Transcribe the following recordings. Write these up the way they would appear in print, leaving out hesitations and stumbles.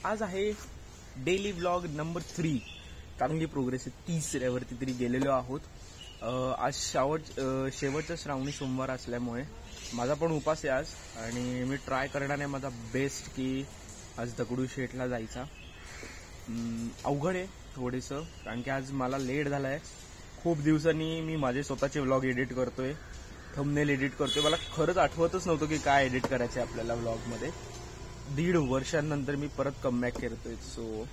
आज आहे daily vlog number 3. चांगली प्रोग्रेस आहे. 30वरती तरी गेलेलो आहोत. आज शेवटचा श्रावणी सोमवार असल्यामुळे माझा पण उपास आहे आज आणि मी ट्राय करणार आहे माझा बेस्ट की आज दगडूशेठला जायचा. अवघड आहे थोडंसं कारण की आज मला लेट झाला आहे. खूप दिवसांनी मी माझे स्वतःचे व्लॉग एडिट करतोय, थंबनेल एडिट करतोय. मला खरंच आठवतच नव्हतं की काय एडिट करायचं आहे आपल्याला व्लॉगमध्ये. 1.5 वर्षांनंतर मी परत कमबॅक करतोय. सो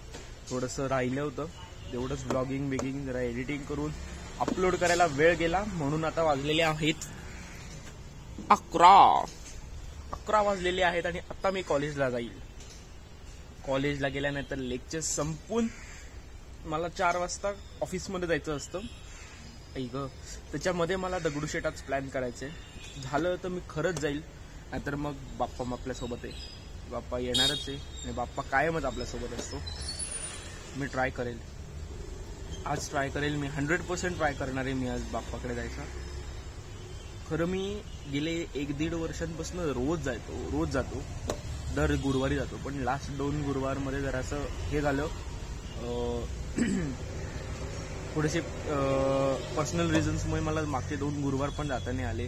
थोडंसं राहिलं होतं तेवढंच व्लॉगिंग जरा एडिटिंग करून अपलोड करायला वेळ गेला. म्हणून आता वाजलेले आहेत 11 वाजलेले आहेत आणि आता मी कॉलेजला जाईल. कॉलेजला गेल्यानंतर लेक्चर संपून मला 4 वाजता ऑफिसमध्ये जायचं असतं. त्याच्यामध्ये मला दगडूशेठाच प्लॅन करायचंय. झालं तर मी खरंच जाईल, नाहीतर मग बाप्पा आपल्यासोबत आहे. बाप्पा येणारच आहे आणि बाप्पा कायमच आपल्यासोबत असतो. मी ट्राय करेल, आज ट्राय करेल. मी 100% ट्राय करणार आहे मी आज बाप्पाकडे जायचा. खरं मी गेले 1-1.5 वर्षांपासून रोज जातो. दर गुरुवारी जातो. पण लास्ट 2 गुरुवारमध्ये जरासं हे झालं, थोडेसे पर्सनल रिझन्समुळे मला मागचे 2 गुरुवार पण जाता नाही आले.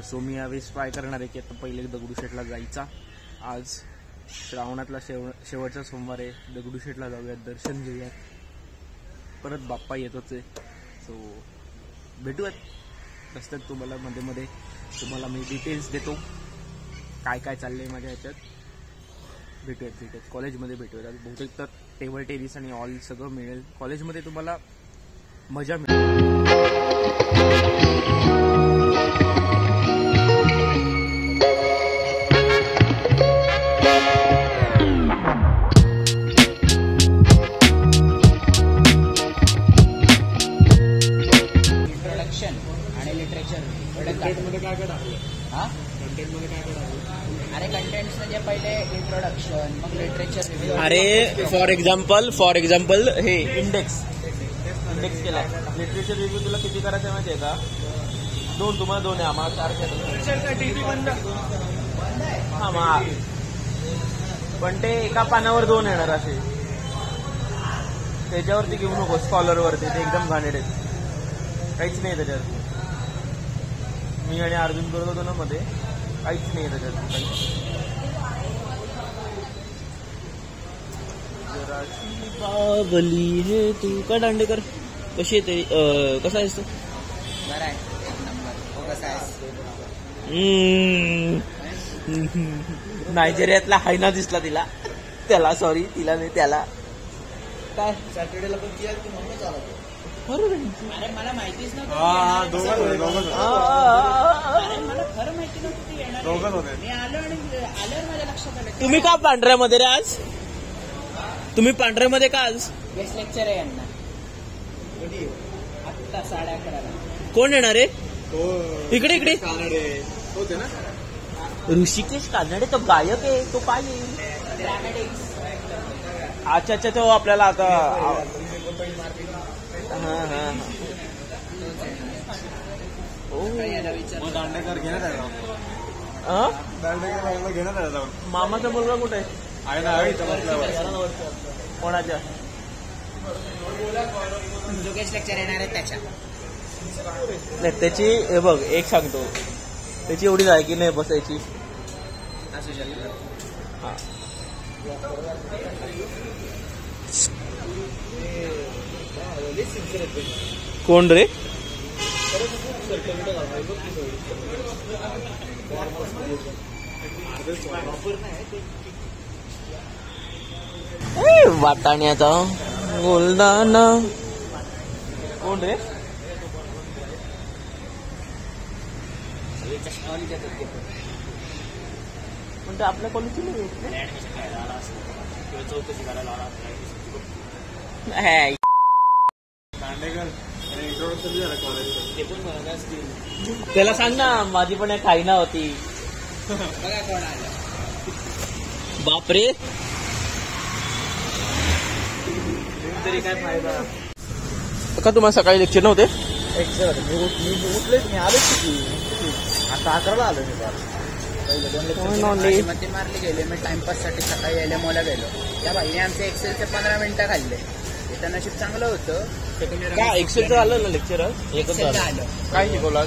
सो मी यावेळेस ट्राय करणार आहे की आता पहिले दगडूशेठला जायचा. आज श्रावणातला शेवटचा सोमवार आहे. दगडूशेठला जाऊयात, दर्शन घेऊयात. परत बाप्पा येतोच आहे. सो भेटूयात रस्त्यात. मध्ये तुम्हाला मी डिटेल्स देतो काय चाललंय माझ्या ह्याच्यात. भेटूयात कॉलेजमध्ये भेटूयात. बहुतेक तर टेबल टेनिस आणि ऑल सगळं मिळेल कॉलेजमध्ये. तुम्हाला मजा मिळेल. अरे फॉर एक्झाम्पल हे इंडेक्स केलाय. लिटरेचर रिव्ह्यू तुला किती करायचं माहिती आहे का? 2. तुम्हाला 2 आहे, आम्हाला 4. हा मग पण ते एका पानावर 2 येणार असे. त्याच्यावरती घेऊ नको. स्कॉलरवरती ते एकदम घाणेरडे, काहीच नाही त्याच्यावरती. मी आणि अर्जुन करत होतो ना मध्ये, काहीच नाही त्याच्यात. बावली हे तू का दांडेकर कशी येते? कसा आहेस तू? बरा आहे, एक नंबर. तो कसा आहेस? नायजेरियातला हायना दिसला त्याला सॉरी तिला नाही त्याला. काय सॅटर्डेला पण किया की म्हणूनच आला. अरे मला माहितीच नव्हतं. मला खरं माहिती नव्हतं ती येणार. मी आलो आणि आल्यावर माझ्या लक्षात आलं. तुम्ही का पांढऱ्यामध्ये रे आज? तुम्ही पांढऱ्यामध्ये का आज? गेस्ट लेक्चर आहे यांना. आत्ता 11:30. कोण येणार आहे? इकडे ऋषिकेश कानडे. तो गायक आहे. तो काय येईल? अच्छा तो आपल्याला आता दांडेकर घेण्यात मामाचा मुलगा कुठे आहे ना? कोणाच्या? जो गेस्ट लेक्चर येणार आहे त्याच्या. नाही त्याची हे बघ, एक सांगतो, त्याची एवढी आहे की नाही बसायची. असू शकतो. हा कोण रे? वाटाण्याचा गोल्डाना. कोण रे? म्हणजे आपल्या कॉलेजची त्याला सांग ना, माझी पण एक खाईना होती. बापरे, तरी काय फायदा. का तुम्हाला सकाळी लेक्चर नव्हते? मी उठलेच, मी आलोच की आता 11ला आलो मी. पहिले 2 लेक्चर मध्ये मारले गेले. मी टाइमपास साठी सकाळी यायला मोला गेलो. त्या भाईने आमचे एक्सेलचे 15 मिनिटं खाल्ले. ते नशीब चांगलं होतं. सेकंड इयर काय एक्सेलचं आलं ना लेक्चर? आलं. काय शिकवलं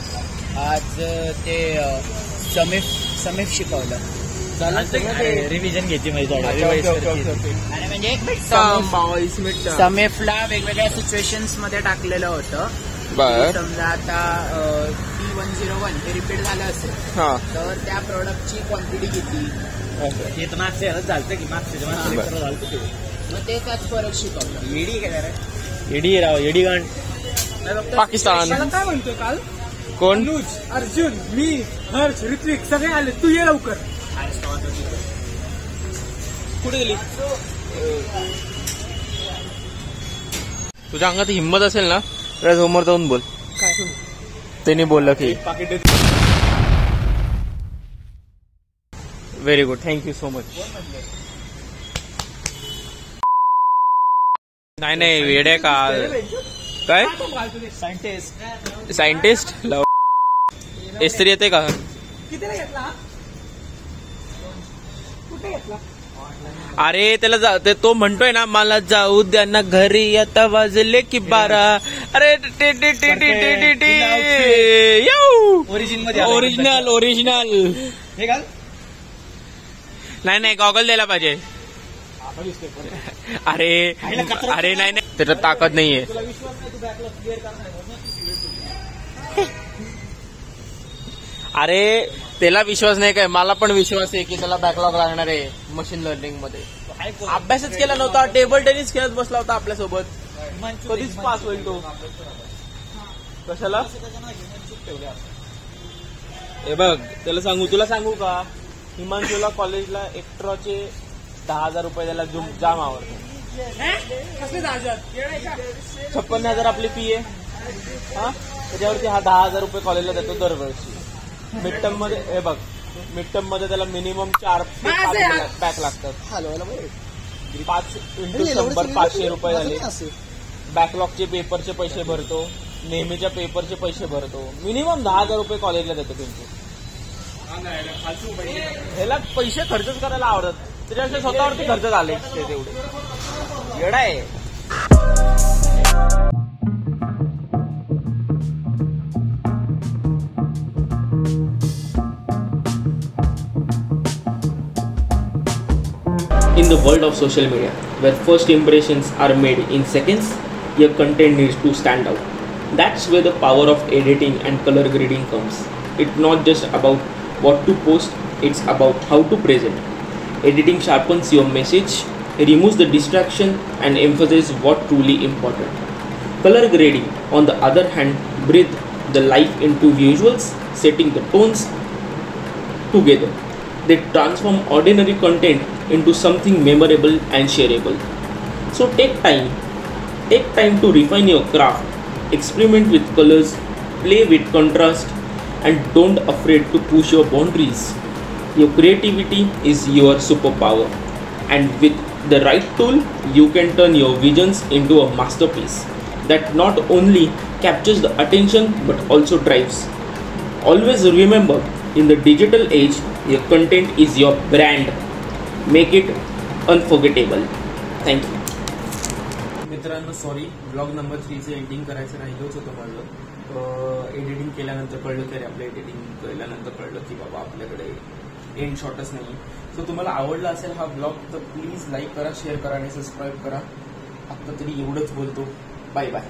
आज ते समीफ शिकवलं. रिव्हिजन घ्यायची माहिती. आणि म्हणजे समीफला वेगवेगळ्या सिच्युएशन्स मध्ये टाकलेलं होतं. समजा आता P101 हे रिपीट झालं असेल तर त्या प्रोडक्टची क्वांटिटी किती, हे तर मागच्या झालं की मागच्या मग ते त्याच फरक शिकवलं. एडी गाण पाकिस्तान. काय म्हणतोय काल कोण? अनुज, अर्जुन, मी, हर्ष, ऋत्विक सगळे आले. तू ये लवकर. कुठे गेली? तुझ्या अंगात हिंमत असेल ना तर समोर जाऊन बोल. काय त्यांनी बोललं की very good, thank you so much. नाही वेड्या का काय सायंटिस्ट एस्त्री येते का? कितीला घेतला? कुठे घेतला? अरे त्याला तो म्हणतोय ना मला जाऊ द्या ना घरी आता वाजले की 12. अरे ओरिजिनल नाही गॉगल द्यायला पाहिजे. अरे नाही त्याच्यात ताकद नाहीये. अरे त्याला विश्वास नाही काय, मला पण विश्वास आहे की त्याला बॅकलॉग लागणार आहे मशीन लर्निंग मध्ये. अभ्यासच केला नव्हता, टेबल टेनिस खेळत बसला होता आपल्यासोबत. कधीच पास होईल तो. कशाला? हे बघ तुला सांगू का, हिमांशूला कॉलेजला एक्स्ट्राचे 10,000 रुपये त्याला जाम आवडतो. 56,000 आपली फी आहे. त्याच्यावरती हा 10,000 रुपये कॉलेजला देतो दरवर्षी. मिड टर्म मध्ये हे बघ, मिड टर्म मध्ये त्याला मिनिमम 4 पॅक लागतात. 5 × 100 500 रुपये झाले. बॅकलॉगचे पेपरचे पैसे भरतो, नेहमीच्या पेपरचे पैसे भरतो. मिनिमम 10,000 रुपये कॉलेजला देतो त्यांचे. ह्याला पैसे खर्चच करायला आवडत, त्याच्यापेक्षा स्वतःवरती खर्च झाले तेवढे. येडा आहे. In the world of social media, where first impressions are made in seconds, your content needs to stand out. That's where the power of editing and color grading comes. It's not just about what to post, it's about how to present. Editing sharpens your message, removes the distraction, and emphasizes what's truly important. Color grading, on the other hand, breathes the life into visuals, setting the tones together. They transform ordinary content into something memorable and shareable. So take time to refine your craft, experiment with colors, play with contrast, and don't afraid to push your boundaries. Your creativity is your superpower, and with the right tool you can turn your visions into a masterpiece that not only captures the attention but also drives. Always remember, in the digital age, your content is your brand. Make it unforgettable. Thank you. मित्रांनो sorry, blog number 3चं editing करायचं राहिलंच होतं माझं. Editing केल्यानंतर कळलं की आपलं editing केल्यानंतर कळलं की बाबा आपल्याकडे एंड शॉटच नाही. सो तुम्हाला आवडला असेल हा ब्लॉग तर प्लीज लाईक करा, शेअर करा आणि सबस्क्राईब करा. आता तरी एवढंच बोलतो. Bye bye.